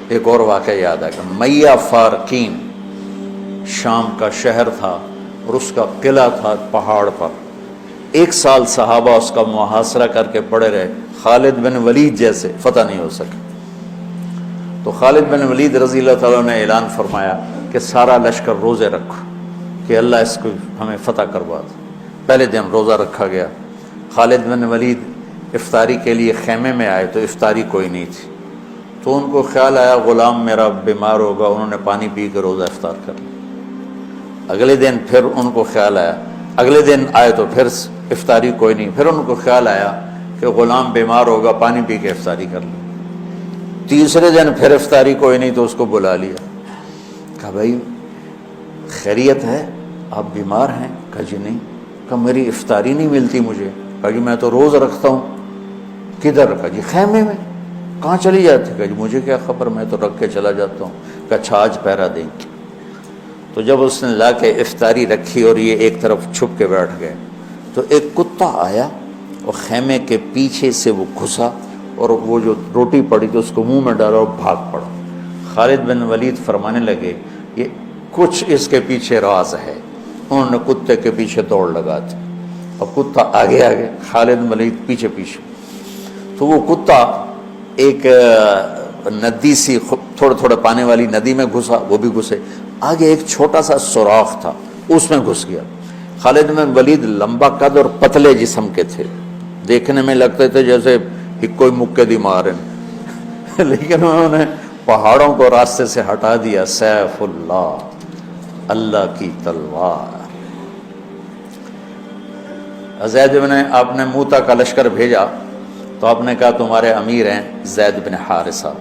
ایک اور واقعہ یاد آ گیا، میہ فارقین شام کا شہر تھا اور اس کا قلعہ تھا پہاڑ پر. 1 سال صحابہ اس کا محاصرہ کر کے پڑے رہے، خالد بن ولید جیسے فتح نہیں ہو سکے. تو خالد بن ولید رضی اللہ تعالیٰ نے اعلان فرمایا کہ سارا لشکر روزے رکھو کہ اللہ اس کو ہمیں فتح کروا دے. پہلے دن روزہ رکھا گیا. خالد بن ولید افطاری کے لیے خیمے میں آئے تو افطاری کوئی نہیں تھی، تو ان کو خیال آیا غلام میرا بیمار ہوگا، انہوں نے پانی پی کے روزہ افطار کر لیا. اگلے دن پھر ان کو خیال آیا، اگلے دن آئے تو پھر افطاری کوئی نہیں، پھر ان کو خیال آیا کہ غلام بیمار ہوگا، پانی پی کے افطاری کر لیں. تیسرے دن پھر افطاری کوئی نہیں تو اس کو بلا لیا، کہا بھائی خیریت ہے، آپ بیمار ہیں؟ کہا جی نہیں. کہا میری افطاری نہیں ملتی مجھے. کہا جی میں تو روز رکھتا ہوں. کدھر؟ کہا جی خیمے میں. کہاں چلی جاتی؟ کہا جی مجھے کیا خبر، میں تو رکھ کے چلا جاتا ہوں. کہا اچھا آج پہرا دیں. تو جب اس نے لا کے افطاری رکھی اور یہ ایک طرف چھپ کے بیٹھ گئے تو ایک کتا آیا اور خیمے کے پیچھے سے وہ گھسا اور وہ جو روٹی پڑی تو اس کو منہ میں ڈالا اور بھاگ پڑا. خالد بن ولید فرمانے لگے یہ کچھ اس کے پیچھے راز ہے. انہوں نے کتے کے پیچھے دوڑ لگا دی. اب کتا آگے آگے، خالد بن ولید پیچھے پیچھے. تو وہ کتا ایک ندی سی تھوڑے تھوڑے پانی والی ندی میں گھسا، وہ بھی گھسے. آگے ایک چھوٹا سا سوراخ تھا، اس میں گھس گیا. خالد بن ولید لمبا قد اور پتلے جسم کے تھے، دیکھنے میں لگتے تھے جیسے کوئی مکے دی مارن لیکن انہوں نے پہاڑوں کو راستے سے ہٹا دیا. سیف اللہ، اللہ کی تلوار. زید بن، آپ نے موتا کا لشکر بھیجا تو آپ نے کہا تمہارے امیر ہیں زید بن حارثہ،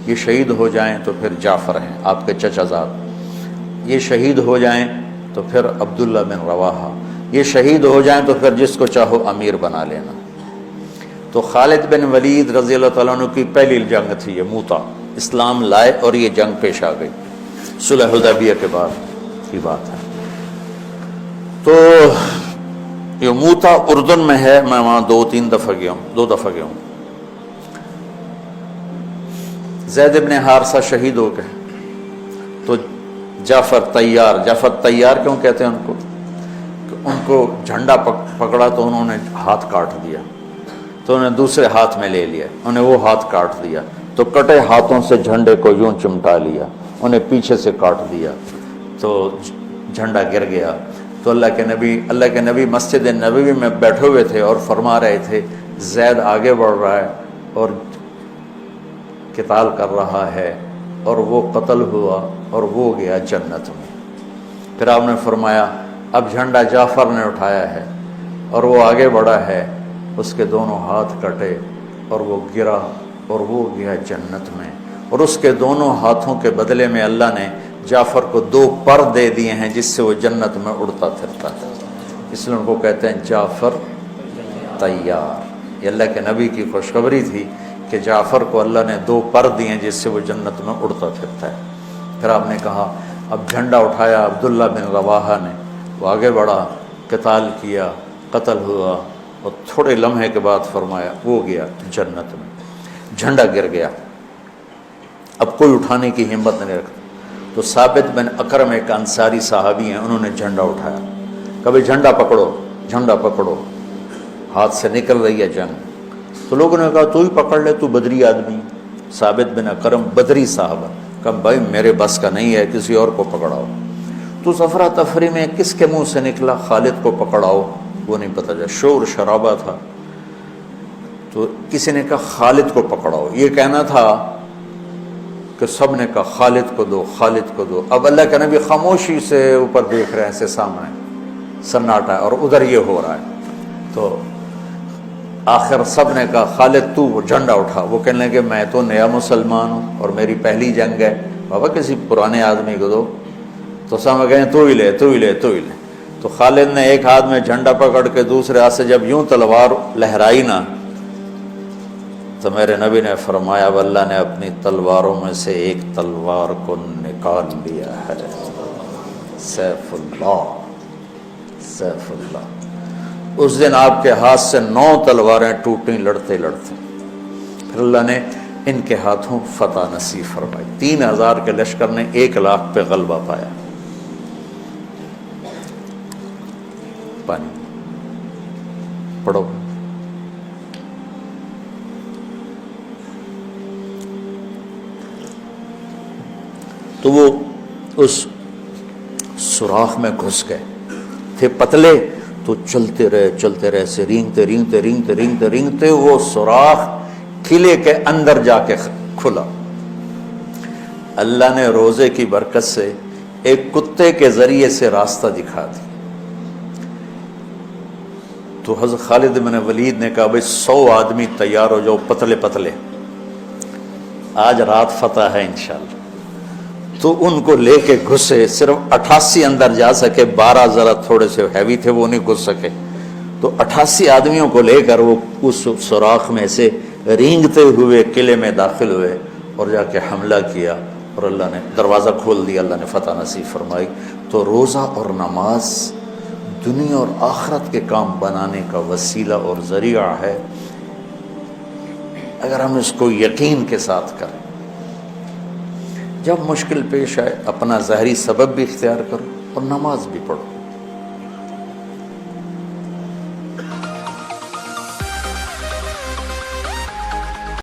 یہ شہید ہو جائیں تو پھر جعفر ہیں آپ کے چچا زاد، یہ شہید ہو جائیں تو پھر عبداللہ بن رواحہ، یہ شہید ہو جائیں تو پھر جس کو چاہو امیر بنا لینا. تو خالد بن ولید رضی اللہ تعالیٰ عنہ کی پہلی جنگ تھی یہ موتا. اسلام لائے اور یہ جنگ پیش آ گئی، صلح حدیبیہ کے بعد کی بات ہے. تو یہ موتا اردن میں ہے، میں وہاں 2 دفعہ گیا ہوں. زید بن حارثہ شہید ہو گئے تو جعفر تیار کیوں کہتے ہیں ان کو؟ ان کو جھنڈا پکڑا تو انہوں نے ہاتھ کاٹ دیا، تو انہوں نے دوسرے ہاتھ میں لے لیا، انہیں وہ ہاتھ کاٹ دیا تو کٹے ہاتھوں سے جھنڈے کو یوں چمٹا لیا، انہیں پیچھے سے کاٹ دیا تو جھنڈا گر گیا. تو اللہ کے نبی مسجد نبوی میں بیٹھے ہوئے تھے اور فرما رہے تھے زید آگے بڑھ رہا ہے اور قتال کر رہا ہے اور وہ قتل ہوا اور وہ گیا جنت میں. پھر آپ نے فرمایا اب جھنڈا جعفر نے اٹھایا ہے اور وہ آگے بڑھا ہے، اس کے دونوں ہاتھ کٹے اور وہ گرا اور وہ گیا جنت میں. اور اس کے دونوں ہاتھوں کے بدلے میں اللہ نے جعفر کو 2 پر دے دیے ہیں جس سے وہ جنت میں اڑتا پھرتا ہے. اس لیے ان کو کہتے ہیں جعفر تیار. یہ اللہ کے نبی کی خوشخبری تھی کہ جعفر کو اللہ نے 2 پر دیے جس سے وہ جنت میں اڑتا پھرتا ہے. پھر آپ نے کہا اب جھنڈا اٹھایا عبداللہ بن رواحہ نے، وہ آگے بڑھا، قتال کیا، قتل ہوا اور تھوڑے لمحے کے بعد فرمایا وہ گیا جنت میں. جھنڈا گر گیا، اب کوئی اٹھانے کی ہمت نہیں رکھتا. تو ثابت بن اکرم ایک انصاری صحابی ہیں، انہوں نے جھنڈا اٹھایا، کبھی جھنڈا پکڑو، ہاتھ سے نکل رہی ہے جنگ. تو لوگوں نے کہا تو ہی پکڑ لے، تو بدری آدمی. ثابت بن اکرم بدری صحابہ، کہا بھائی میرے بس کا نہیں ہے، کسی اور کو پکڑاؤ. تو افرا تفری میں کس کے منہ سے نکلا خالد کو پکڑاؤ، وہ نہیں پتہ چلا، شور شرابہ تھا. تو کسی نے کہا خالد کو پکڑاؤ، یہ کہنا تھا کہ سب نے کہا خالد کو دو. اب اللہ کے نبی خاموشی سے اوپر دیکھ رہے ہیں، ایسے سامنے سناٹا ہے اور ادھر یہ ہو رہا ہے. تو آخر سب نے کہا خالد تو جھنڈا اٹھا. وہ کہنے لگے میں تو نیا مسلمان ہوں اور میری پہلی جنگ ہے، بابا کسی پرانے آدمی کو دو. تو سب کہیں تو ہی لے. تو خالد نے ایک ہاتھ میں جھنڈا پکڑ کے دوسرے ہاتھ سے جب یوں تلوار لہرائی نا تو میرے نبی نے فرمایا اب اللہ نے اپنی تلواروں میں سے ایک تلوار کو نکال لیا ہے. سیف اللہ. اس دن آپ کے ہاتھ سے 9 تلواریں ٹوٹیں لڑتے. پھر اللہ نے ان کے ہاتھوں فتح نصیب فرمائی۔ 3000 کے لشکر نے 1 لاکھ پہ غلبہ پایا۔ پانی پڑھو۔ تو وہ اس سوراخ میں گھس گئے تھے، پتلے تو چلتے رہے سے رینگتے وہ سوراخ قلعے کے اندر جا کے کھلا۔ اللہ نے روزے کی برکت سے ایک کتے کے ذریعے سے راستہ دکھا دیا۔ تو حضرت خالد بن ولید نے کہا بھائی 100 آدمی تیار ہو جاؤ، پتلے پتلے، آج رات فتح ہے انشاءاللہ۔ تو ان کو لے کے گھسے، صرف 88 اندر جا سکے، 12 ذرا تھوڑے سے ہیوی تھے وہ نہیں گھس سکے، تو 88 آدمیوں کو لے کر وہ اس سوراخ میں سے رینگتے ہوئے قلعے میں داخل ہوئے اور جا کے حملہ کیا، اور اللہ نے دروازہ کھول دیا، اللہ نے فتح نصیب فرمائی۔ تو روزہ اور نماز دنیا اور آخرت کے کام بنانے کا وسیلہ اور ذریعہ ہے، اگر ہم اس کو یقین کے ساتھ کریں۔ جب مشکل پیش آئے اپنا ظاہری سبب بھی اختیار کرو اور نماز بھی پڑھو۔